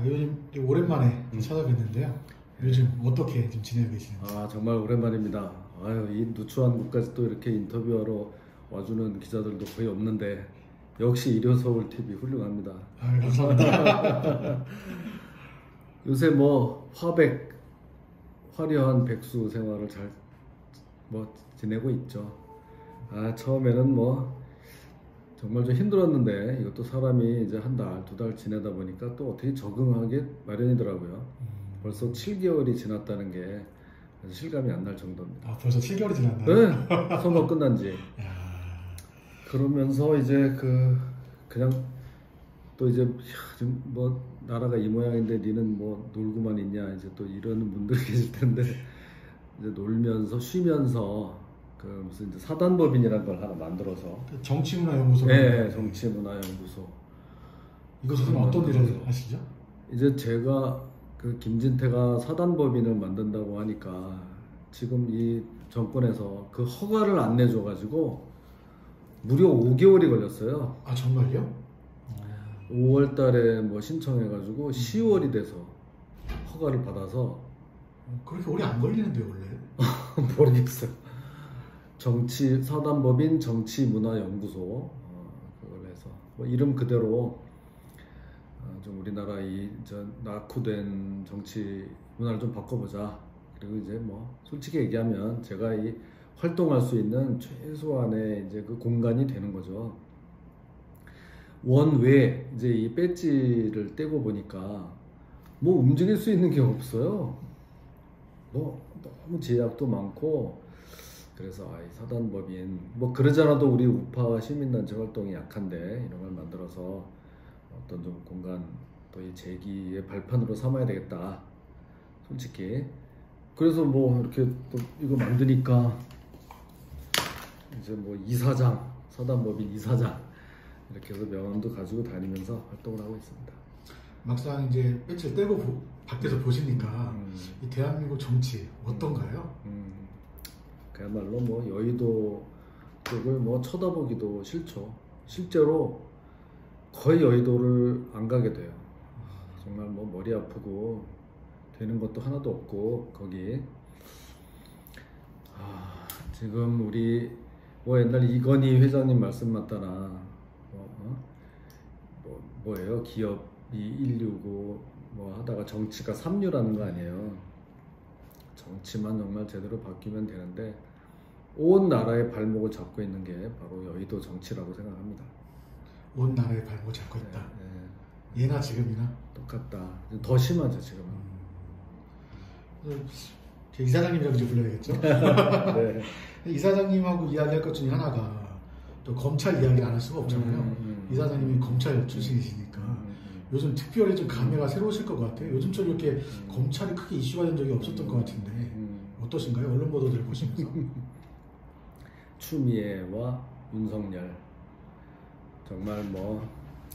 요즘 오랜만에 찾아뵙는데요. 요즘 어떻게 좀 지내고 계시는지. 정말 오랜만입니다. 이 누추한 곳까지 또 이렇게 인터뷰하러 와주는 기자들도 거의 없는데 역시 일요서울 TV 훌륭합니다. 감사합니다. 요새 화려한 백수 생활을 잘 지내고 있죠. 처음에는 정말 좀 힘들었는데 이것도 사람이 이제 한 달, 두 달 지내다 보니까 또 어떻게 적응하게 마련이더라고요. 벌써 7개월이 지났다는 게 실감이 안 날 정도입니다. 벌써 7개월이 지났나요? 네, 선거 끝난 지. 그러면서 이제 그냥 또 이제 나라가 이 모양인데 니는 놀고만 있냐 이제 또 이러는 분들이 계실 텐데 이제 놀면서 쉬면서 무슨 이제 사단법인이라는 걸 하나 만들어서 정치문화연구소. 네, 정치문화연구소. 이것은 어떤 일을 하시죠? 이제 제가 김진태가 사단법인을 만든다고 하니까 지금 이 정권에서 그 허가를 안 내줘가지고 무려 5개월이 걸렸어요. 정말요? 5월 달에 신청해가지고 10월이 돼서 허가를 받아서. 그렇게 오래 안 걸리는데요, 원래? 모르겠어요. 사단법인 정치문화연구소 그걸 해서 이름 그대로 좀 우리나라 낙후된 정치 문화를 좀 바꿔보자. 그리고 이제 솔직히 얘기하면 제가 이 활동할 수 있는 최소한의 이제 그 공간이 되는 거죠. 원외 이제 이 배지를 떼고 보니까 움직일 수 있는 게 없어요. 너무 제약도 많고. 그래서 이 사단법인 그러지 않아도 우리 우파 시민단체 활동이 약한데 이런 걸 만들어서 어떤 좀 공간 또 이 재기의 발판으로 삼아야 되겠다. 솔직히 그래서 이렇게 또 이거 만드니까 이제 이사장, 사단법인 이사장 이렇게 해서 명함도 가지고 다니면서 활동을 하고 있습니다. 막상 이제 배지를 떼고 밖에서 보시니까 이 대한민국 정치 어떤가요? 그야말로 여의도 쪽을 쳐다보기도 싫죠. 실제로 거의 여의도를 안 가게 돼요. 정말 머리 아프고 되는 것도 하나도 없고 거기. 지금 우리 옛날 이건희 회장님 말씀 맞다나 뭐예요? 기업이 1류고 하다가 정치가 3류라는 거 아니에요. 정치만 정말 제대로 바뀌면 되는데 온 나라의 발목을 잡고 있는 게 바로 여의도 정치라고 생각합니다. 온 나라의 발목을 잡고 있다. 네. 예나 지금이나? 똑같다. 더 심하죠 지금은. 이사장님이라고 이제 불러야겠죠? 네. 이사장님하고 이야기할 것 중에 하나가 또 검찰 이야기를 안 할 수가 없잖아요. 이사장님이 검찰 출신이시니까 요즘 특별히 좀 감회가 새로우실 것 같아요. 요즘처럼 이렇게 검찰이 크게 이슈가 된 적이 없었던 것 같은데 어떠신가요? 언론 보도들을 보시면서. 추미애와 윤석열 정말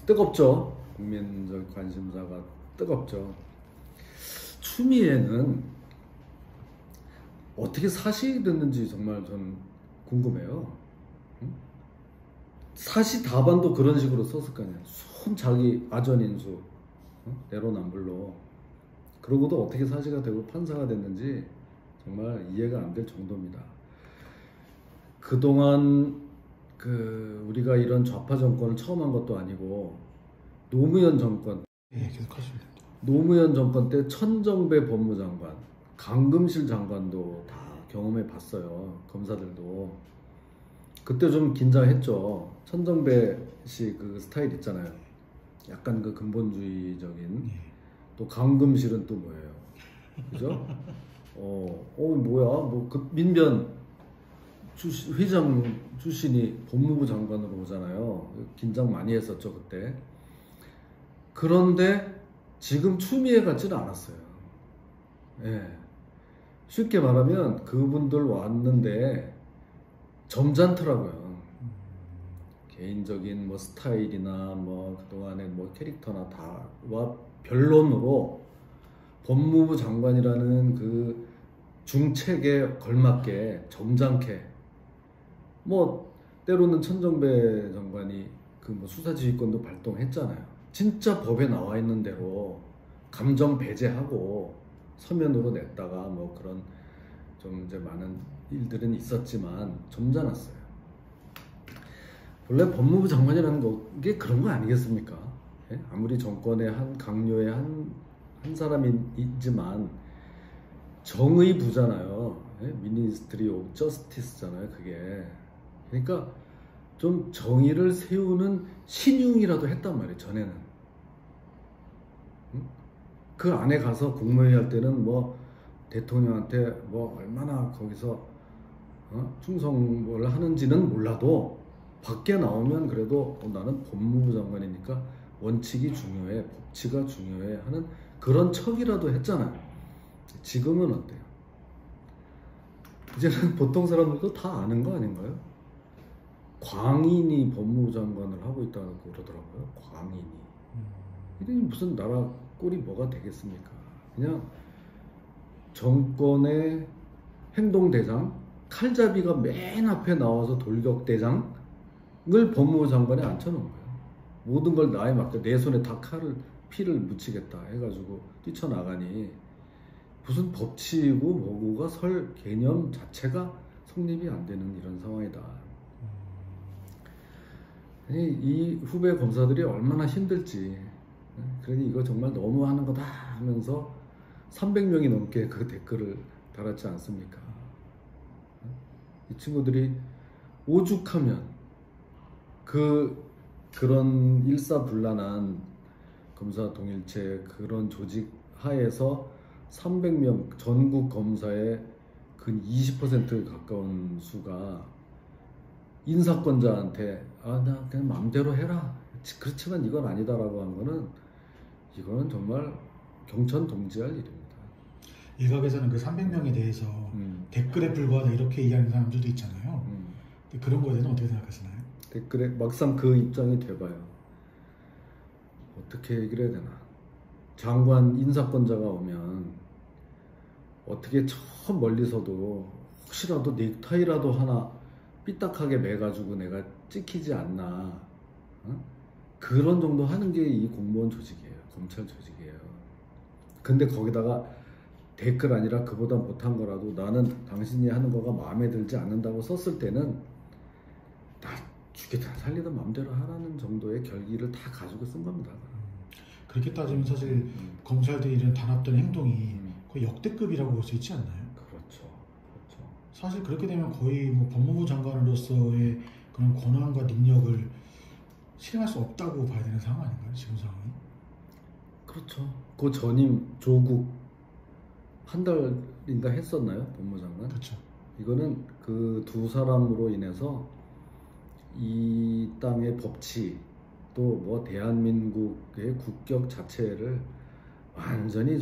뜨겁죠. 국민적 관심사가 뜨겁죠. 추미애는 어떻게 사시 됐는지 정말 전 궁금해요. 사시 답안도 그런 식으로 썼을 거 아니야. 자기 아전인수 내로남불로. 그러고도 어떻게 사시가 되고 판사가 됐는지 정말 이해가 안 될 정도입니다. 그동안 우리가 이런 좌파 정권을 처음 한 것도 아니고 노무현 정권, 계속하십니다. 노무현 정권 때 천정배 법무장관, 강금실 장관도 다 경험해 봤어요. 검사들도. 그때 좀 긴장했죠. 천정배 씨 스타일 있잖아요. 약간 근본주의적인. 또 강금실은 또 뭐예요? 그죠? 뭐야? 민변 회장 출신이 법무부 장관으로 오잖아요. 긴장 많이 했었죠 그때. 그런데 지금 추미애 같지는 않았어요. 쉽게 말하면 그분들 왔는데 점잖더라고요. 개인적인 스타일이나 그동안의 캐릭터나 다와 변론으로 법무부 장관이라는 중책에 걸맞게 점잖게 때로는 천정배 장관이 수사지휘권도 발동했잖아요. 진짜 법에 나와 있는 대로 감정 배제하고 서면으로 냈다가 뭐 그런 좀 이제 많은 일들은 있었지만 점잖았어요. 원래 법무부 장관이라는 게 그런 거 아니겠습니까? 예? 아무리 정권의 한 강요의 한 사람이지만 정의 부잖아요. 예? 미니스트리 오브 저스티스잖아요. 그게. 그러니까 좀 정의를 세우는 신용이라도 했단 말이에요. 전에는. 응? 그 안에 가서 국무회의 할 때는 뭐 대통령한테 뭐 얼마나 거기서 충성을 하는지는 몰라도 밖에 나오면 그래도 나는 법무부 장관이니까 원칙이 중요해, 법치가 중요해 하는 그런 척이라도 했잖아요. 지금은 어때요? 이제는 보통 사람들도 다 아는 거 아닌가요? 광인이 법무부 장관을 하고 있다고 그러더라고요. 광인이. 이게 무슨 나라 꼴이 뭐가 되겠습니까? 그냥 정권의 행동대장, 칼잡이가 맨 앞에 나와서 돌격대장을 법무부 장관에 앉혀놓은 거예요. 모든 걸 나에 맡겨 내 손에 다 피를 묻히겠다 해가지고 뛰쳐나가니 무슨 법치고 뭐고가 설 개념 자체가 성립이 안 되는 이런 상황이다. 이 후배 검사들이 얼마나 힘들지. 그러니 이거 정말 너무하는 거다 하면서 300명이 넘게 그 댓글을 달았지 않습니까? 이 친구들이 오죽하면 그런 일사불란한 검사 동일체 그런 조직 하에서 300명 전국 검사의 근 20% 가까운 수가 인사권자한테 나 그냥 마음대로 해라. 그렇지만 이건 아니다라고 한 거는 이거는 정말 경천동지할 일입니다. 일각에서는 그 300명에 대해서 댓글에 불과하다 이렇게 이해하는 사람들도 있잖아요. 근데 그런 거에 대해서는 어떻게 생각하시나요? 댓글에 막상 그 입장이 돼봐요. 어떻게 얘기를 해야 되나. 장관 인사권자가 오면 어떻게 저 멀리서도 혹시라도 넥타이라도 하나 삐딱하게 매가지고 내가 찍히지 않나. 그런 정도 하는 게 이 공무원 조직이에요. 검찰 조직이에요. 근데 거기다가 댓글 아니라 그보다 못한 거라도 나는 당신이 하는 거가 마음에 들지 않는다고 썼을 때는 나 죽이든 살리든 마음대로 하라는 정도의 결기를 다 가지고 쓴 겁니다. 그렇게 따지면 사실 검찰들이 이런 단합된 행동이 거의 역대급이라고 볼 수 있지 않나요? 그렇죠. 사실 그렇게 되면 거의 뭐 법무부 장관으로서의 그런 권한과 능력을 실행할 수 없다고 봐야 되는 상황 아닌가요? 지금 상황이? 그렇죠. 그 전임 조국 한 달인가 했었나요? 법무장관? 그렇죠. 이거는 그 두 사람으로 인해서 이 땅의 법치 또 뭐 대한민국의 국격 자체를 완전히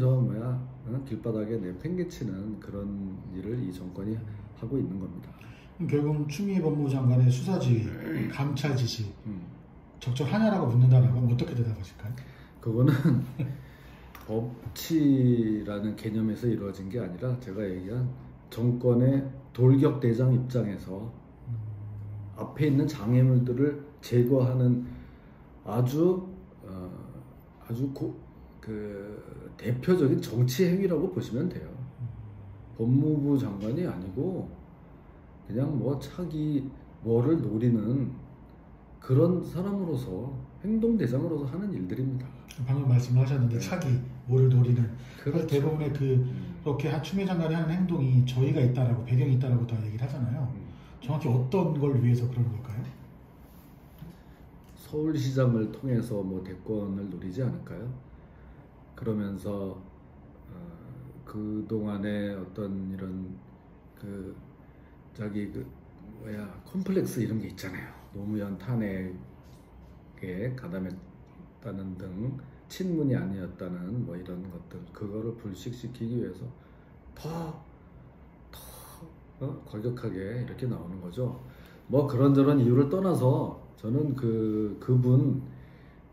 길바닥에 내팽개치는 그런 일을 이 정권이 하고 있는 겁니다. 결국 추미애 법무부 장관의 수사지휘, 감찰 지시 적절하냐라고 묻는다면 어떻게 대답하실까요? 그거는 법치라는 개념에서 이루어진 게 아니라 제가 얘기한 정권의 돌격대장 입장에서 앞에 있는 장애물들을 제거하는 아주 대표적인 정치 행위라고 보시면 돼요. 법무부 장관이 아니고 그냥 뭐 차기 뭐를 노리는 그런 사람으로서 행동대장으로서 하는 일들입니다. 방금 말씀을 하셨는데 차기 뭐를 노리는 그렇죠. 대부분의 그렇게 추미애 장관이 하는 행동이 저희가 있다라고 배경이 있다라고 다 얘기를 하잖아요. 정확히 어떤 걸 위해서 그러는 걸까요? 서울시장을 통해서 뭐 대권을 노리지 않을까요? 그러면서 그 동안에 어떤 이런 콤플렉스 이런 게 있잖아요. 노무현 탄핵에 가담했다는 등 친문이 아니었다는 뭐 이런 것들 그거를 불식시키기 위해서 더 과격하게 이렇게 나오는 거죠. 뭐 그런저런 이유를 떠나서 저는 그분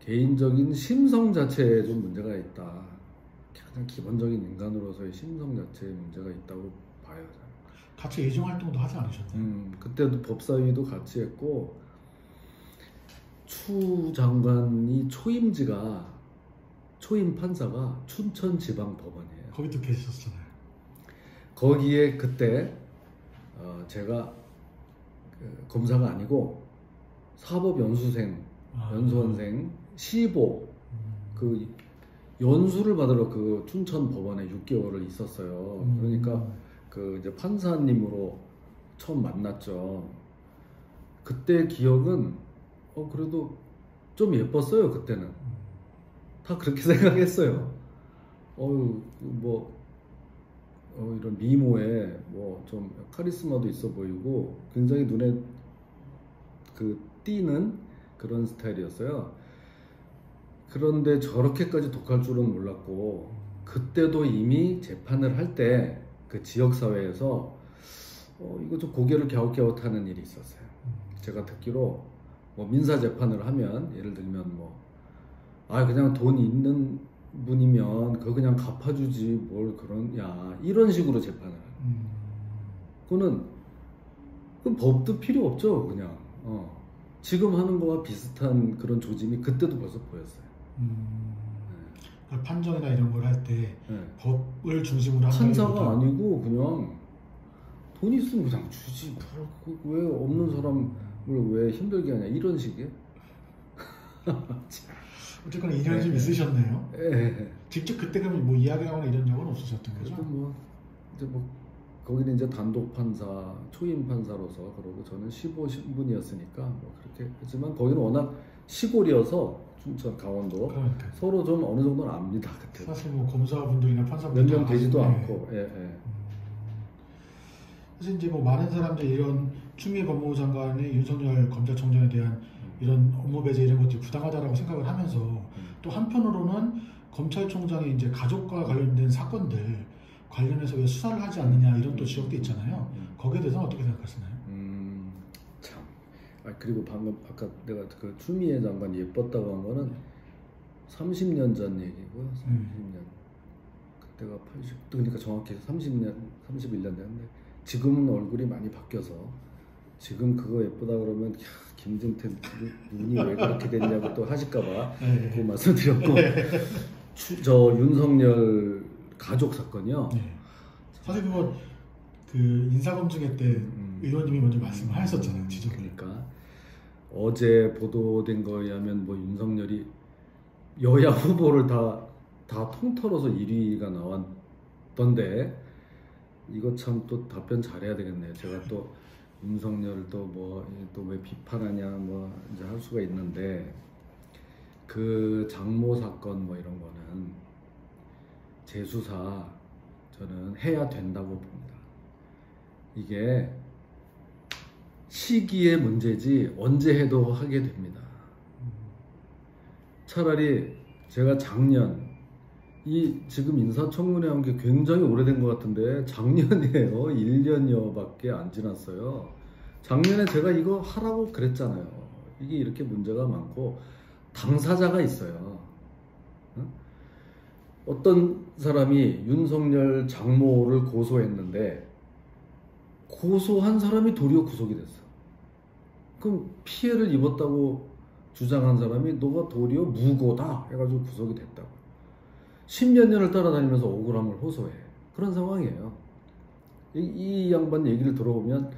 개인적인 심성 자체에 좀 문제가 있다. 가장 기본적인 인간으로서의 심성 자체에 문제가 있다고 봐요. 같이 예정 활동도 하지 않으셨나요? 그때도 법사위도 같이 했고 추 장관이 초임지가 초임 판사가 춘천지방법원이에요. 거기도 계셨잖아요. 거기에 그때 제가 검사가 아니고 사법연수생, 연수원생 시보 그 연수를 받으러 그 춘천 법원에 6개월을 있었어요. 그러니까 그 이제 판사님으로 처음 만났죠. 그때 기억은 그래도 좀 예뻤어요. 그때는 다 그렇게 생각했어요. 이런 미모에 뭐 좀 카리스마도 있어 보이고 굉장히 눈에 그 띄는 그런 스타일이었어요. 그런데 저렇게까지 독할 줄은 몰랐고 그때도 이미 재판을 할 때 그 지역사회에서 이거 좀 고개를 갸웃갸웃하는 일이 있었어요. 제가 듣기로 뭐 민사재판을 하면 예를 들면 그냥 돈 있는 분이면 그거 그냥 갚아주지 뭘 그러냐 이런 식으로 재판을 그거는 법도 필요 없죠. 그냥 지금 하는 거와 비슷한 그런 조짐이 그때도 벌써 보였어요. 판정이나 이런 걸 할 때 법을 중심으로 하는 판사가 아니고 그냥 돈 있으면 그냥 주지 왜 없는 사람을 왜 힘들게 하냐 이런 식의. 어쨌거나 인연이 좀 있으셨네요. 예. 직접 그때 그럼 뭐 이야기하거나 이런 적은 없으셨던 거죠? 이제 거기는 이제 단독 판사, 초임 판사로서 그러고 저는 15 신분이었으니까 그렇게 했지만 거기는 워낙 시골이어서 춘천 강원도 그러니까. 서로 좀 어느 정도는 압니다. 그때 사실 뭐 검사분들이나 판사분들 몇 명 되지도 않고. 사실 이제 뭐 많은 사람들이 이런 추미애 법무부 장관의 윤석열 검찰총장에 대한 이런 업무 배제 이런 것들이 부당하다라고 생각을 하면서 또 한편으로는 검찰총장이 이제 가족과 관련된 사건들 관련해서 왜 수사를 하지 않느냐 이런 또 지적도 있잖아요. 거기에 대해서는 어떻게 생각하시나요? 참. 그리고 방금 아까 내가 그 추미애 장관이 예뻤다고 한 거는 30년 전 얘기고요. 30년. 그때가 그러니까 정확히 31년 됐는데 지금은 얼굴이 많이 바뀌어서 지금 그거 예쁘다 그러면 김진태 눈이 왜 그렇게 됐냐고 또 하실까봐 그 말씀드렸고 저 윤석열 가족 사건이요. 사실 그거 그 인사검증회 때 의원님이 먼저 말씀을 하셨잖아요. 그러니까 어제 보도된 거에 의하면 뭐 윤석열이 여야 후보를 다 통틀어서 1위가 나왔던데 이거 참 또 답변 잘해야 되겠네요. 제가 또 윤석열을 또 왜 비판하냐 이제 할 수가 있는데 그 장모 사건 이런 거는 재수사 저는 해야 된다고 봅니다. 이게 시기의 문제지 언제 해도 하게 됩니다. 차라리 제가 작년 지금 인사청문회 한 게 굉장히 오래된 것 같은데 작년이에요. 1년여밖에 안 지났어요. 작년에 제가 이거 하라고 그랬잖아요. 이게 이렇게 문제가 많고 당사자가 있어요. 어떤 사람이 윤석열 장모를 고소했는데 고소한 사람이 도리어 구속이 됐어. 그럼 피해를 입었다고 주장한 사람이 너가 도리어 무고다 해가지고 구속이 됐다고. 10몇 년을 따라다니면서 억울함을 호소해. 그런 상황이에요. 이 양반 얘기를 들어보면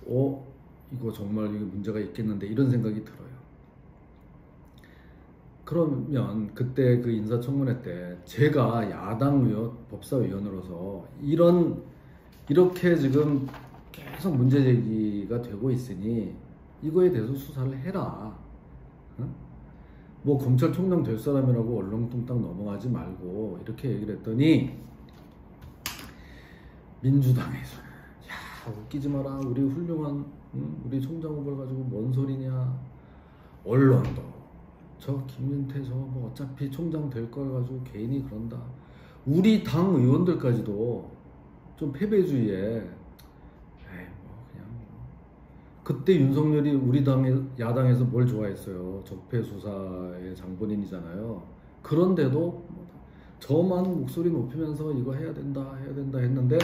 이거 정말 이게 문제가 있겠는데 이런 생각이 들어요. 그러면 그때 그 인사청문회 때 제가 야당 의원, 법사위원으로서 이렇게 지금 계속 문제 제기가 되고 있으니 이거에 대해서 수사를 해라. 뭐 검찰총장 될 사람이라고 얼렁뚱땅 넘어가지 말고 이렇게 얘기를 했더니 민주당에서 웃기지 마라. 우리 훌륭한 우리 총장 후보를 가지고 뭔 소리냐. 언론도 저 김윤태 뭐 어차피 총장 될 걸 가지고 괜히 그런다. 우리 당 의원들까지도 좀 패배주의에 그때 윤석열이 우리 야당에서 뭘 좋아했어요. 적폐수사의 장본인이잖아요. 그런데도 저만 목소리 높이면서 이거 해야 된다 했는데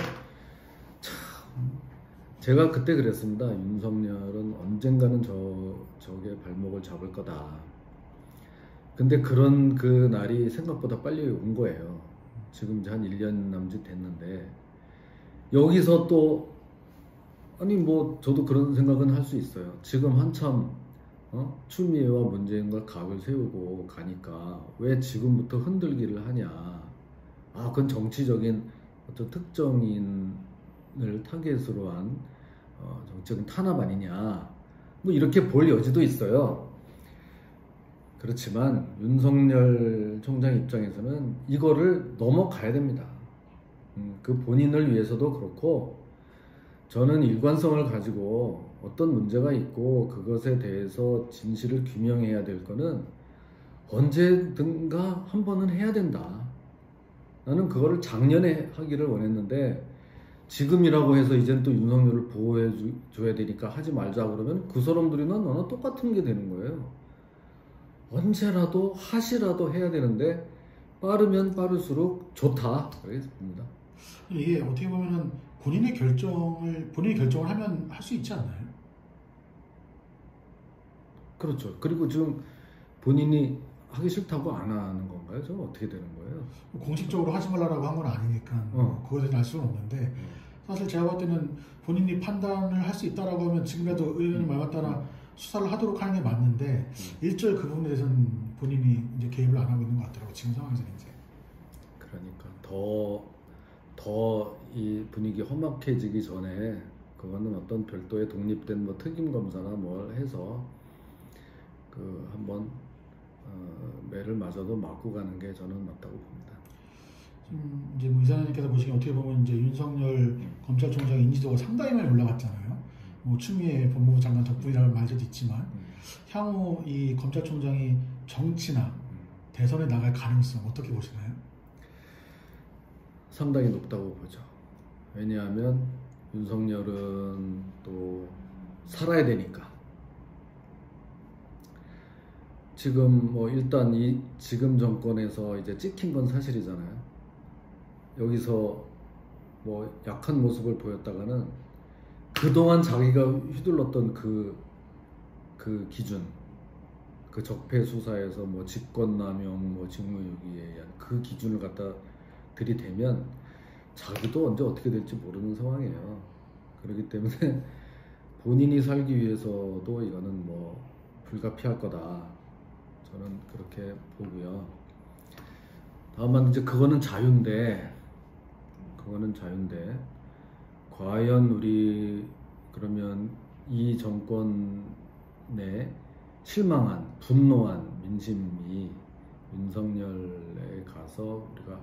참 제가 그때 그랬습니다. 윤석열은 언젠가는 저게 발목을 잡을 거다. 근데 그런 그 날이 생각보다 빨리 온 거예요. 지금 이제 한 1년 남짓 됐는데 여기서 또 아니 뭐 저도 그런 생각은 할 수 있어요. 지금 한참 추미애와 문재인과 각을 세우고 가니까 왜 지금부터 흔들기를 하냐. 아, 그건 정치적인 어떤 특정인을 타겟으로 한 정치적인 탄압 아니냐. 뭐 이렇게 볼 여지도 있어요. 그렇지만 윤석열 총장 입장에서는 이거를 넘어가야 됩니다. 그 본인을 위해서도 그렇고 저는 일관성을 가지고 어떤 문제가 있고 그것에 대해서 진실을 규명해야 될 거는 언제든가 한 번은 해야 된다. 나는 그거를 작년에 하기를 원했는데 지금이라고 해서 이젠 또 윤석열을 보호해 줘야 되니까 하지 말자 그러면 그 사람들이나 너나 똑같은 게 되는 거예요. 언제라도 하시라도 해야 되는데 빠르면 빠를수록 좋다. 그렇게 봅니다. 이게 어떻게 보면은 본인이 결정을 하면 할 수 있지 않나요? 그렇죠. 그리고 지금 본인이 하기 싫다고 안 하는 건가요? 저 어떻게 되는 거예요? 공식적으로 하지 말라고 한 건 아니니까 그거에 대해서 알 수는 없는데 사실 제가 볼 때는 본인이 판단을 할 수 있다라고 하면 지금이라도 의원님 말 맞다나 수사를 하도록 하는 게 맞는데 일절 그 부분에 대해서는 본인이 이제 개입을 안 하고 있는 것 같더라고요. 지금 상황에서는 이제. 그러니까 더 이 분위기 험악해지기 전에 그거는 어떤 별도의 독립된 뭐 특임 검사나 뭘 해서 그 한번 매를 맞아도 맞고 가는 게 저는 맞다고 봅니다. 지금 이제 뭐 이사장님께서 보시기에 어떻게 보면 이제 윤석열 검찰총장 인지도가 상당히 많이 올라갔잖아요. 뭐 추미애 법무부 장관 덕분이라는 말도 있지만 향후 이 검찰총장이 정치나 대선에 나갈 가능성 어떻게 보시나요? 상당히 높다고 보죠. 왜냐하면 윤석열은 또 살아야 되니까. 지금 뭐 일단 이 지금 정권에서 이제 찍힌 건 사실이잖아요. 여기서 뭐 약한 모습을 보였다가는 그동안 자기가 휘둘렀던 그 기준, 그 적폐 수사에서 뭐 직권남용, 뭐 직무유기에 의한 그 기준을 갖다 들이대면 자기도 언제 어떻게 될지 모르는 상황이에요. 그렇기 때문에 본인이 살기 위해서도 이거는 뭐 불가피할 거다. 저는 그렇게 보고요. 다만 이제 그거는 자유인데 과연 우리 그러면 이 정권에 실망한 분노한 민심이 윤석열에 가서 우리가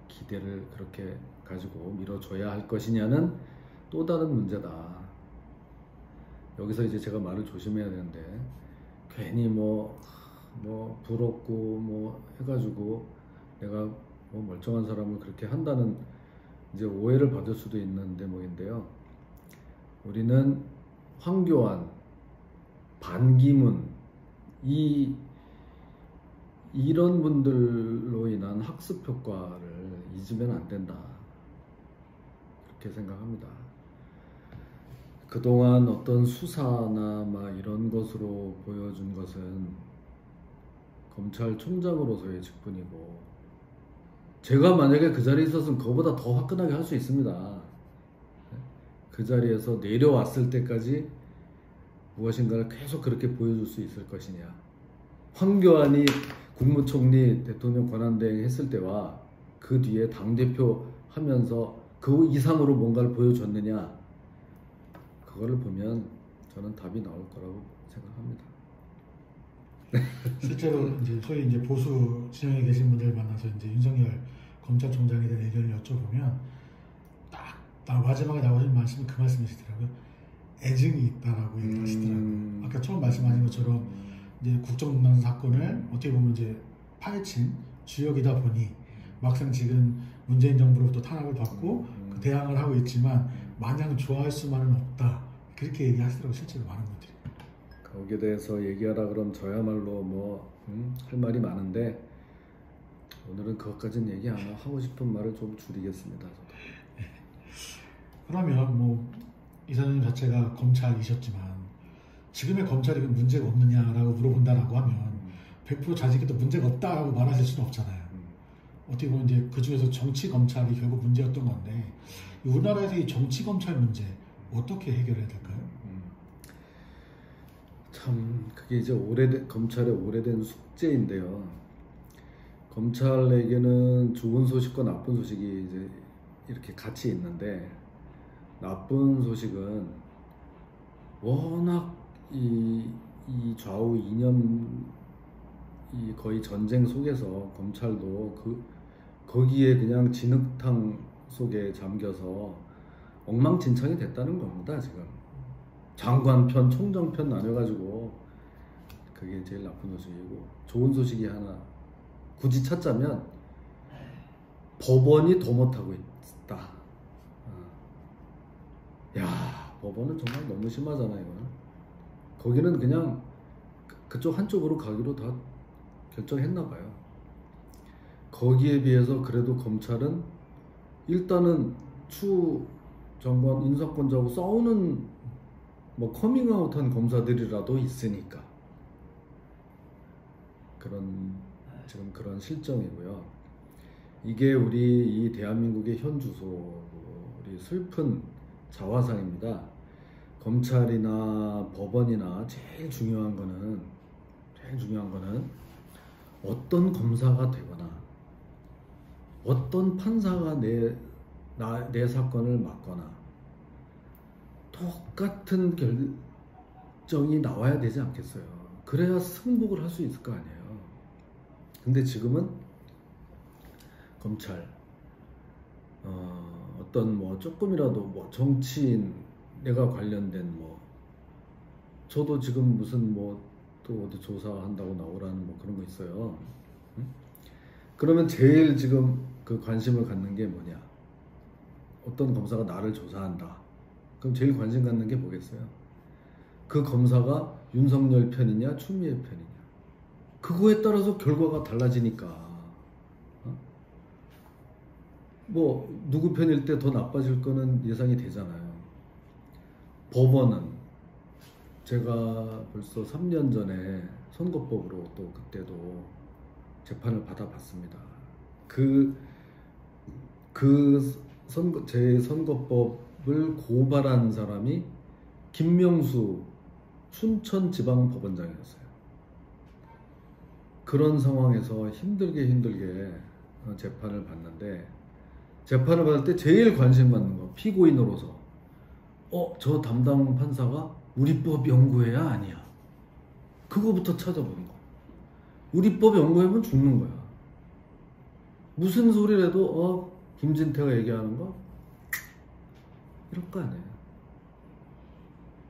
기대를 그렇게 가지고 밀어줘야 할 것이냐는 또 다른 문제다. 여기서 이제 제가 말을 조심해야 되는데 괜히 뭐 부럽고 뭐 해가지고 내가 뭐 멀쩡한 사람을 그렇게 한다는 이제 오해를 받을 수도 있는 대목인데요. 우리는 황교안, 반기문 이런 분들로 인한 학습 효과를 잊으면 안 된다. 그렇게 생각합니다. 그동안 어떤 수사나 막 이런 것으로 보여준 것은 검찰총장으로서의 직분이고 제가 만약에 그 자리에 있었으면 그거보다 더 화끈하게 할 수 있습니다. 그 자리에서 내려왔을 때까지 무엇인가를 계속 그렇게 보여줄 수 있을 것이냐. 황교안이 국무총리 대통령 권한대행 했을 때와 그 뒤에 당대표 하면서 그 이상으로 뭔가를 보여줬느냐. 그거를 보면 저는 답이 나올 거라고 생각합니다. 실제로 이제 소위 이제 보수 진영에 계신 분들 만나서 이제 윤석열 검찰총장에 대한 의견을 여쭤보면 딱 마지막에 나오신 말씀이 그 말씀이시더라고요. 애증이 있다라고 얘기하시더라고요. 아까 처음 말씀하신 것처럼 이제 국정농단 사건을 어떻게 보면 이제 파헤친 주역이다 보니 막상 지금 문재인 정부로부터 탄압을 받고 그 대항을 하고 있지만 마냥 좋아할 수만은 없다. 그렇게 얘기하시더라고요. 실제로 많은 분들이. 거기에 대해서 얘기하라 그럼 저야말로 뭐 할 말이 많은데 오늘은 그것까지는 얘기 안 하고 싶은 말을 좀 줄이겠습니다. 저도. 그러면 뭐 이사장님 자체가 검찰이셨지만 지금의 검찰이 문제가 없느냐라고 물어본다라고 하면 100% 자직해도 문제가 없다고 말하실 수는 없잖아요. 어떻게 보면 이제 그 중에서 정치 검찰이 결국 문제였던 건데 우리나라에서 이 정치 검찰 문제 어떻게 해결해야 될까요? 참 그게 이제 검찰의 오래된 숙제인데요. 검찰에게는 좋은 소식과 나쁜 소식이 이제 이렇게 같이 있는데 나쁜 소식은 워낙 이 좌우 이념 이 거의 전쟁 속에서 검찰도 거기에 그냥 진흙탕 속에 잠겨서 엉망진창이 됐다는 겁니다. 지금 장관 편, 총장 편 나눠가지고 그게 제일 나쁜 소식이고 좋은 소식이 하나 굳이 찾자면 법원이 더 못하고 있다. 야, 법원은 정말 너무 심하잖아요. 이거는 거기는 그냥 그쪽 한쪽으로 가기로 다 결정했나봐요. 거기에 비해서 그래도 검찰은 일단은 추 정권 인사권자하고 싸우는 뭐 커밍아웃한 검사들이라도 있으니까 지금 그런 실정이고요. 이게 우리 이 대한민국의 현 주소, 우리 슬픈 자화상입니다. 검찰이나 법원이나 제일 중요한 거는 어떤 검사가 되거나 어떤 판사가 내 사건을 맡거나 똑같은 결정이 나와야 되지 않겠어요. 그래야 승복을 할 수 있을 거 아니에요. 근데 지금은 검찰 어떤 뭐 조금이라도 뭐 정치인 내가 관련된 뭐 저도 지금 무슨 뭐 또 어디 조사한다고 나오라는 뭐 그런 거 있어요. 응? 그러면 제일 지금 그 관심을 갖는 게 뭐냐? 어떤 검사가 나를 조사한다. 그럼 제일 관심 갖는 게 뭐겠어요? 그 검사가 윤석열 편이냐 추미애 편이냐. 그거에 따라서 결과가 달라지니까. 뭐 누구 편일 때 더 나빠질 거는 예상이 되잖아요. 법원은 제가 벌써 3년 전에 선거법으로 또 그때도 재판을 받아봤습니다. 제 선거법을 고발한 사람이 김명수 춘천지방법원장이었어요. 그런 상황에서 힘들게 재판을 받는데 재판을 받을 때 제일 관심 받는 거 피고인으로서 저 담당 판사가 우리 법 연구해야 아니야. 그거부터 찾아보는 거. 우리 법 연구하면 죽는 거야. 무슨 소리를 해도 김진태가 얘기하는 거 이럴 거 아니에요.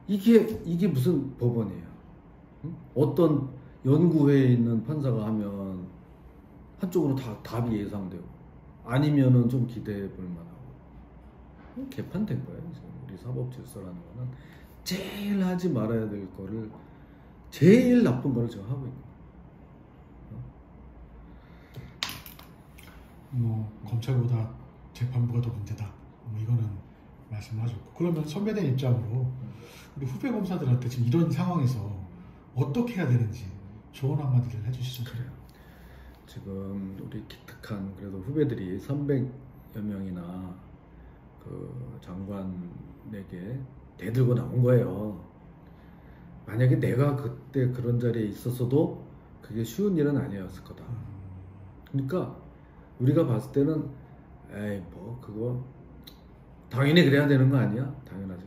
이게 무슨 법원이에요. 응? 어떤 연구회에 있는 판사가 하면 한쪽으로 다 답이 예상되고 아니면은 좀 기대해 볼 만하고 개판된 거예요. 지금 우리 사법 질서라는 거는 제일 하지 말아야 될 거를 제일 나쁜 거를 지금 하고 있는 거예요. 뭐 검찰보다 재판부가 더 문제다. 뭐 이거는 말씀하셨고 그러면 선배된 입장으로 우리 후배 검사들한테 지금 이런 상황에서 어떻게 해야 되는지 조언 한마디를 해주시죠. 그래요. 지금 우리 기특한 그래도 후배들이 300여 명이나 그 장관에게 대들고 나온 거예요. 만약에 내가 그때 그런 자리에 있었어도 그게 쉬운 일은 아니었을 거다. 그러니까 우리가 봤을 때는 에이 뭐 그거 당연히 그래야 되는 거 아니야? 당연하지.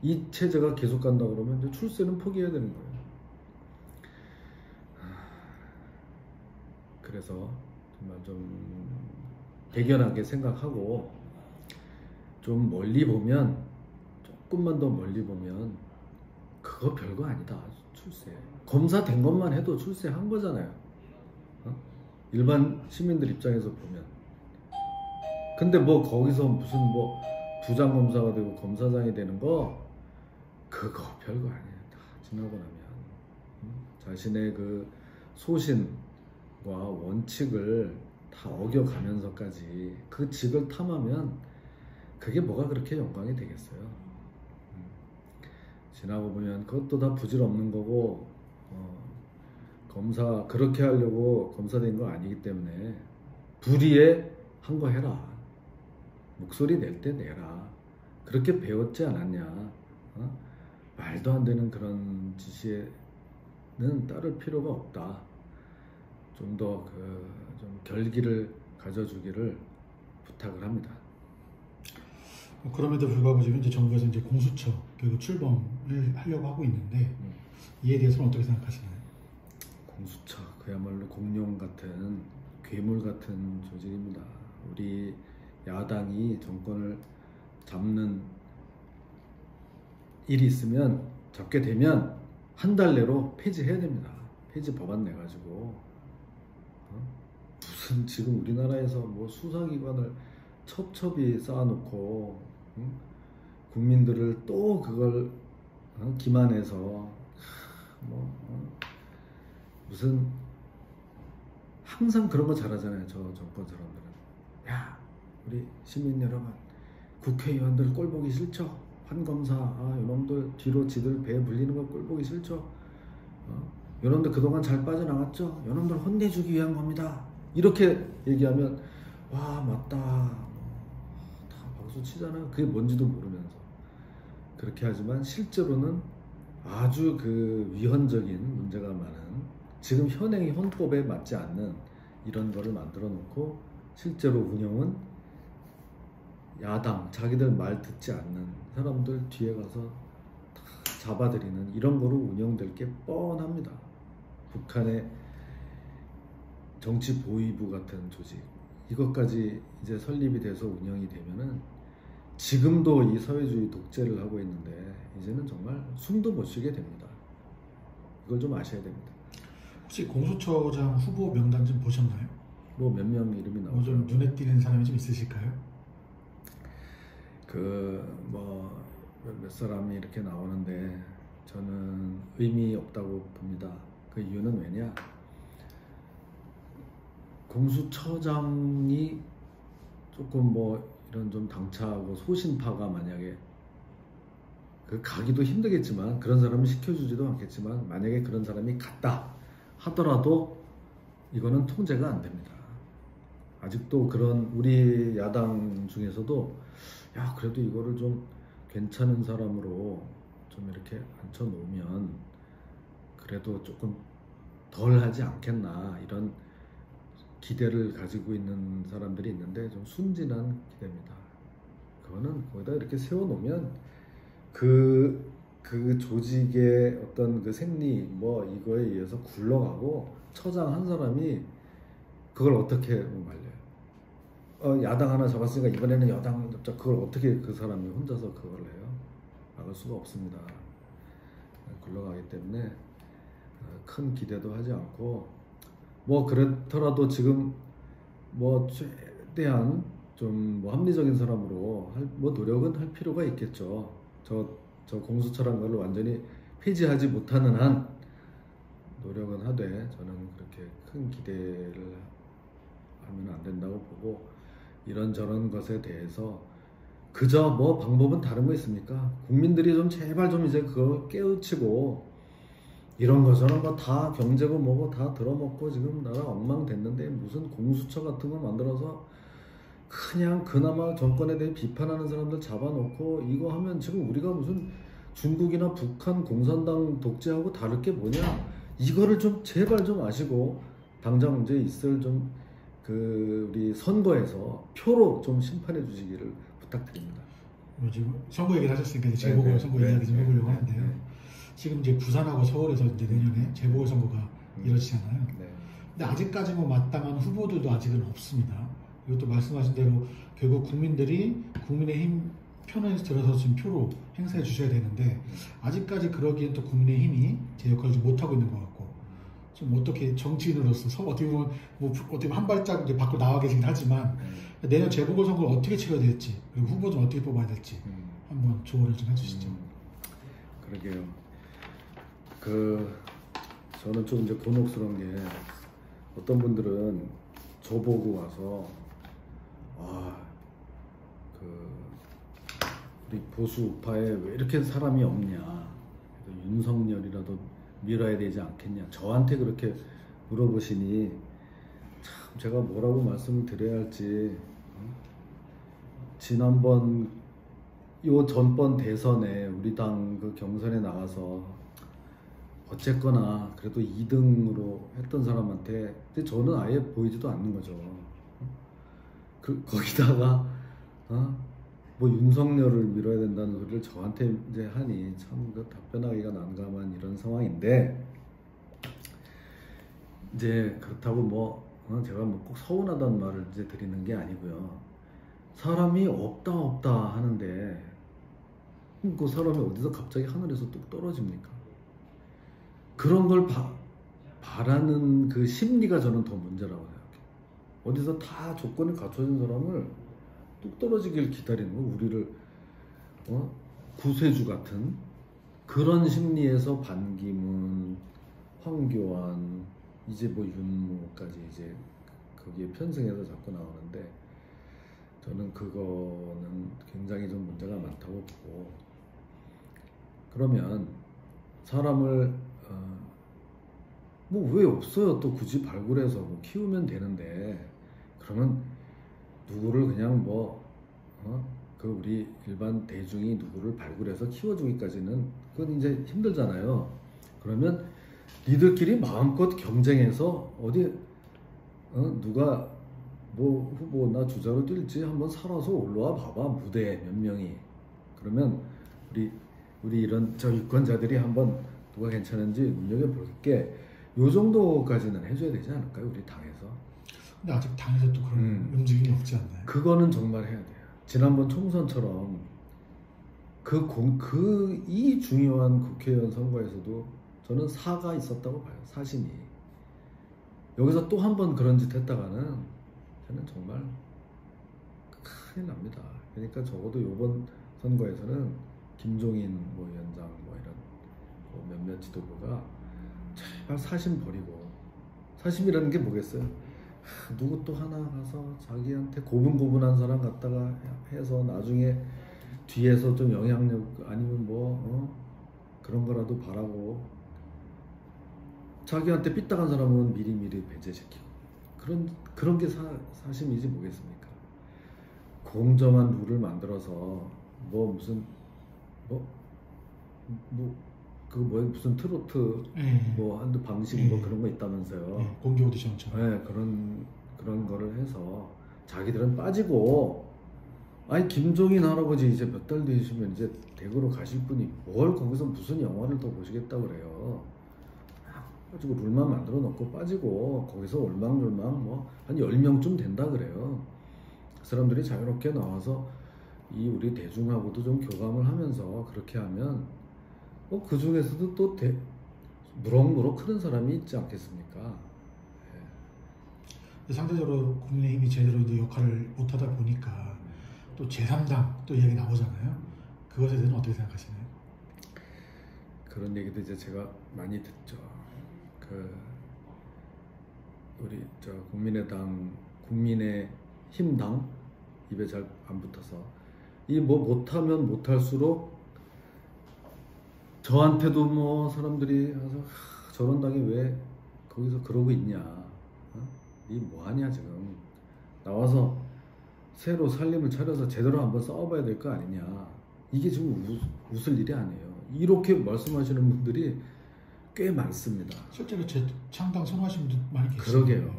이 체제가 계속 간다 그러면 이제 출세는 포기해야 되는 거예요. 그래서 정말 좀 대견하게 생각하고 좀 멀리 보면 조금만 더 멀리 보면 그거 별거 아니다. 출세. 검사 된 것만 해도 출세한 거잖아요. 일반 시민들 입장에서 보면. 근데 뭐 거기서 무슨 뭐 부장검사가 되고 검사장이 되는 거 그거 별거 아니에요. 다 지나고 나면 자신의 그 소신과 원칙을 다 어겨가면서까지 그 직을 탐하면 그게 뭐가 그렇게 영광이 되겠어요. 지나고 보면 그것도 다 부질없는 거고 검사 그렇게 하려고 검사된 거 아니기 때문에 불의에 한 거 해라. 목소리 낼 때 내라. 그렇게 배웠지 않았냐. 말도 안 되는 그런 지시에는 따를 필요가 없다. 좀 더 좀 결기를 가져주기를 부탁을 합니다. 그럼에도 불구하고 지금 현재 정부에서 이제 공수처 결국 출범을 하려고 하고 있는데 이에 대해서는 어떻게 생각하시나요? 공수처 그야말로 공룡 같은 괴물 같은 조직입니다. 우리 야당이 정권을 잡는 일이 있으면 잡게 되면 한 달 내로 폐지해야 됩니다. 폐지 법안 내가지고 무슨 지금 우리나라에서 뭐 수사기관을 첩첩이 쌓아놓고 국민들을 또 그걸 기만해서 무슨 항상 그런 거 잘하잖아요. 저 정권 사람들은. 야 우리 시민 여러분 국회의원들 꼴 보기 싫죠? 판검사 이놈들 뒤로 지들 배에 물리는 거 꼴 보기 싫죠? 이놈들 그동안 잘 빠져나갔죠? 이놈들 혼내주기 위한 겁니다. 이렇게 얘기하면 와 맞다 다 박수 치잖아요. 그게 뭔지도 모르면서 그렇게 하지만 실제로는 아주 그 위헌적인 문제가 많은 지금 현행의 헌법에 맞지 않는 이런 거를 만들어 놓고 실제로 운영은 야당 자기들 말 듣지 않는 사람들 뒤에 가서 다 잡아들이는 이런 거로 운영될 게 뻔합니다. 북한의 정치 보위부 같은 조직 이것까지 이제 설립이 돼서 운영이 되면은 지금도 이 사회주의 독재를 하고 있는데 이제는 정말 숨도 못 쉬게 됩니다. 이걸 좀 아셔야 됩니다. 혹시 공수처장 후보 명단 좀 보셨나요? 뭐 몇 명 이름이 나오죠. 좀 눈에 띄는 사람이 좀 있으실까요? 뭐 몇 사람이 이렇게 나오는데 저는 의미 없다고 봅니다. 그 이유는 왜냐? 공수처장이 조금 뭐 이런 좀 당차고 소신파가 만약에 가기도 힘들겠지만 그런 사람을 시켜주지도 않겠지만 만약에 그런 사람이 갔다 하더라도 이거는 통제가 안 됩니다. 아직도 그런 우리 야당 중에서도 야 그래도 이거를 좀 괜찮은 사람으로 좀 이렇게 앉혀놓으면 그래도 조금 덜 하지 않겠나 이런 기대를 가지고 있는 사람들이 있는데 좀 순진한 기대입니다. 그거는 거기다 이렇게 세워놓으면 그 조직의 어떤 그 생리 뭐 이거에 의해서 굴러가고 처장 한 사람이 그걸 어떻게 말려요? 야당 하나 잡았으니까 이번에는 여당 잡자. 그걸 어떻게 그 사람이 혼자서 그걸 해요? 막을 수가 없습니다. 굴러가기 때문에 큰 기대도 하지 않고 뭐 그렇더라도 지금 뭐 최대한 좀 뭐 합리적인 사람으로 뭐 노력은 할 필요가 있겠죠. 저 공수처란 걸 완전히 폐지하지 못하는 한 노력은 하되 저는 그렇게 큰 기대를 하면 안 된다고 보고 이런저런 것에 대해서 그저 뭐 방법은 다른 거 있습니까? 국민들이 좀 제발 좀 이제 그걸 깨우치고 이런 거 저런 거 다 경제고 뭐고 다 들어먹고 지금 나라 엉망됐는데 무슨 공수처 같은 거 만들어서 그냥 그나마 정권에 대해 비판하는 사람들 잡아놓고 이거 하면 지금 우리가 무슨 중국이나 북한 공산당 독재하고 다를 게 뭐냐 이거를 좀 제발 좀 아시고 당장 이제 있을 좀 우리 선거에서 표로 좀 심판해 주시기를 부탁드립니다. 지금 선거 얘기를 하셨으니까 이제 재보궐선거 이야기 좀 해보려고 하는데요. 지금 이제 부산하고 서울에서 이제 내년에 재보궐선거가 이뤄지잖아요. 근데 아직까지 뭐 마땅한 후보들도 아직은 없습니다. 이것도 말씀하신 대로 결국 국민들이 국민의힘 편에 들어서 지금 표로 행사해 주셔야 되는데 아직까지 그러기엔 또 국민의힘이 제 역할을 좀 못하고 있는 것 같고 좀 어떻게 정치인으로서 어떻게 보면 뭐 어떻게 한 발짝 이제 밖으로 나와 계시긴 하지만 내년 재보궐선거를 어떻게 치러야 될지 그리고 후보 좀 어떻게 뽑아야 될지 한번 조언을 좀 해주시죠. 그러게요. 저는 좀 이제 곤혹스러운 게 어떤 분들은 저보고 와서 우리 보수 우파에 왜 이렇게 사람이 없냐 윤석열이라도 밀어야 되지 않겠냐. 저한테 그렇게 물어보시니 참 제가 뭐라고 말씀을 드려야 할지. 지난번 요 전번 대선에 우리 당 그 경선에 나가서 어쨌거나 그래도 2등으로 했던 사람한테 근데 저는 아예 보이지도 않는 거죠. 거기다가 뭐 윤석열을 밀어야 된다는 소리를 저한테 이제 하니 참 그 답변하기가 난감한 이런 상황인데 이제 그렇다고 뭐 제가 뭐 꼭 서운하다는 말을 이제 드리는 게 아니고요. 사람이 없다 하는데 그 사람이 어디서 갑자기 하늘에서 뚝 떨어집니까? 그런 걸 바라는 그 심리가 저는 더 문제라고 생각해요. 어디서 다 조건이 갖춰진 사람을 뚝 떨어지길 기다리는 거, 우리를 구세주 같은 그런 심리에서 반기문, 황교안, 이제 뭐 윤모까지 이제 거기에 편승해서 자꾸 나오는데 저는 그거는 굉장히 좀 문제가 많다고 보고 그러면 사람을 뭐 왜 없어요? 또 굳이 발굴해서 뭐 키우면 되는데 그러면 누구를 그냥 그 우리 일반 대중이 누구를 발굴해서 키워주기까지는 그건 이제 힘들잖아요. 그러면 니들끼리 마음껏 경쟁해서 어디 누가 뭐 후보나 주자로 뛸지 한번 살아서 올라와 봐봐. 무대에 몇 명이. 그러면 우리 이런 저 유권자들이 한번 누가 괜찮은지 눈여겨볼게. 요 정도까지는 해줘야 되지 않을까요? 우리 당에서. 근데 아직 당에서 또 그런 움직임이 없지 않나요? 그거는 정말 해야 돼요. 지난번 총선처럼 이 중요한 국회의원 선거에서도 저는 사가 있었다고 봐요. 사심이. 여기서 또 한 번 그런 짓 했다가는 저는 정말 큰일 납니다. 그러니까 적어도 이번 선거에서는 김종인 뭐 위원장 뭐 이런 몇몇 지도부가 제발 사심 버리고, 사심이라는 게 뭐겠어요? 누구 또 하나 가서 자기한테 고분고분한 사람 갖다가 해서 나중에 뒤에서 좀 영향력 아니면 그런 거라도 바라고 자기한테 삐딱한 사람은 미리미리 배제시키고 그런 게 사심이지 뭐겠습니까? 공정한 룰을 만들어서 무슨 무슨 트로트 한두 방식 그런 거 있다면서요. 공개 오디션처럼. 네, 그런 거를 해서 자기들은 빠지고, 아니 김종인 할아버지 이제 몇 달 되시면 이제 대구로 가실 분이 뭘 거기서 무슨 영화를 더 보시겠다 그래요. 가지고 룰만 만들어 놓고 빠지고 거기서 올망졸망 한 10명쯤 된다 그래요. 그 사람들이 자유롭게 나와서 우리 대중하고도 좀 교감을 하면서 그렇게 하면 그 중에서도 또 무럭무럭 크는 사람이 있지 않겠습니까? 네. 상대적으로 국민의힘이 제대로 이제 역할을 못하다 보니까 또 제3당 또 이야기 나오잖아요. 그것에 대해서는 어떻게 생각하시나요? 그런 얘기도 이제 제가 많이 듣죠. 우리 국민의힘당 입에 잘 안 붙어서 못하면 못할수록 저한테도 사람들이 와서 저런 당이 왜 거기서 그러고 있냐, 이 뭐하냐, 지금 나와서 새로 살림을 차려서 제대로 한번 싸워봐야 될 거 아니냐, 이게 지금 웃을 일이 아니에요. 이렇게 말씀하시는 분들이 꽤 많습니다. 실제로 창당 선호하시는 분들 많이 계세요. 그러게요.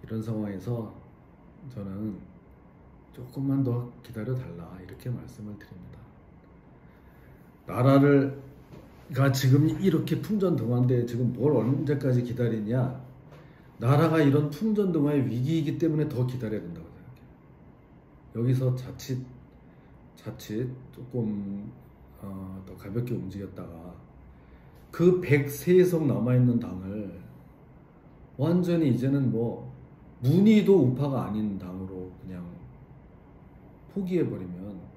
이런 상황에서 저는 조금만 더 기다려달라 이렇게 말씀을 드립니다. 나라가 지금 이렇게 풍전등화인데 지금 뭘 언제까지 기다리냐. 나라가 이런 풍전등화의 위기이기 때문에 더 기다려야 된다고 생각해요. 여기서 자칫 조금 더 가볍게 움직였다가 그 103석 남아있는 당을 완전히 이제는 문의도 우파가 아닌 당으로 그냥 포기해버리면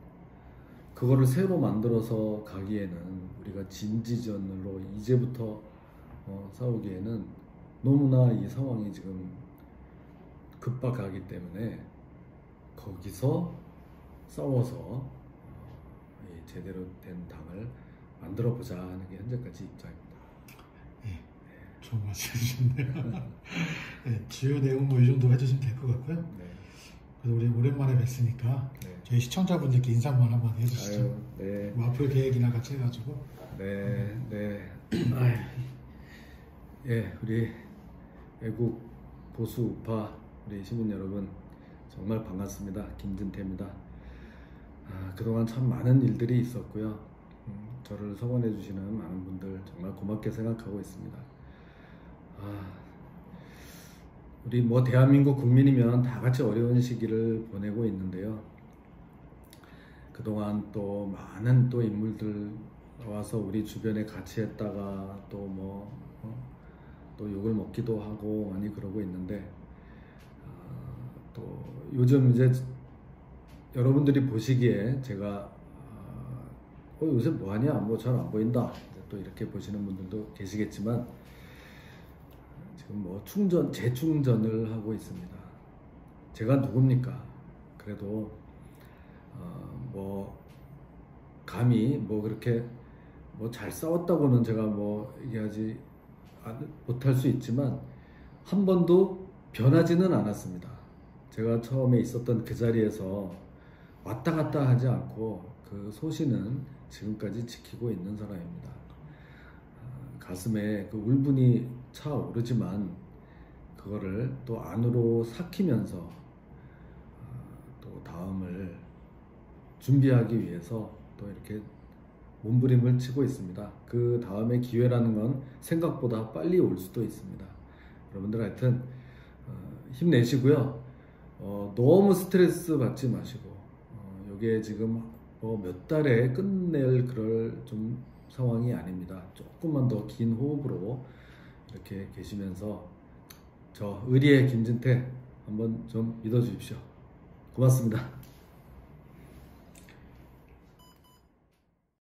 그거를 새로 만들어서 가기에는 우리가 진지전으로 이제부터 싸우기에는 너무나 이 상황이 지금 급박하기 때문에 거기서 싸워서 제대로 된 당을 만들어 보자 하는 게 현재까지 입장입니다. 예, 좋은 말씀 해주셨네요. 네, 주요 내용 뭐 이 정도 해주시면 될 것 같고요. 네. 그래서 우리 오랜만에 뵀으니까 네. 저희 시청자분들께 인사만 한번 해주시죠. 아유, 네. 뭐 앞으로 계획이나 같이 해가지고. 네, 네. 예, 우리 애국 보수 우파 우리 시민 여러분 정말 반갑습니다. 김진태입니다. 그동안 참 많은 일들이 있었고요. 저를 성원해 주시는 많은 분들 정말 고맙게 생각하고 있습니다. 우리 뭐 대한민국 국민이면 다 같이 어려운 시기를 보내고 있는데요. 그동안 또 많은 또 인물들 와서 우리 주변에 같이 했다가 또 또 욕을 먹기도 하고 많이 그러고 있는데 또 요즘 이제 여러분들이 보시기에 제가 요새 뭐하냐 뭐 잘 안 보인다 또 이렇게 보시는 분들도 계시겠지만 지금 뭐 재충전을 하고 있습니다. 제가 누굽니까? 그래도 뭐 감히 뭐 그렇게 뭐 잘 싸웠다고는 제가 뭐 얘기하지 못할 수 있지만 한 번도 변하지는 않았습니다. 제가 처음에 있었던 그 자리에서 왔다 갔다 하지 않고 그 소신은 지금까지 지키고 있는 사람입니다. 가슴에 그 울분이 차오르지만 그거를 또 안으로 삭히면서 또 다음을 준비하기 위해서 또 이렇게 몸부림을 치고 있습니다. 그 다음에 기회라는 건 생각보다 빨리 올 수도 있습니다. 여러분들 하여튼 힘내시고요. 너무 스트레스 받지 마시고 이게 지금 몇 달에 끝낼 그럴 좀 상황이 아닙니다. 조금만 더 긴 호흡으로 이렇게 계시면서 저 의리의 김진태 한번 좀 믿어주십시오. 고맙습니다.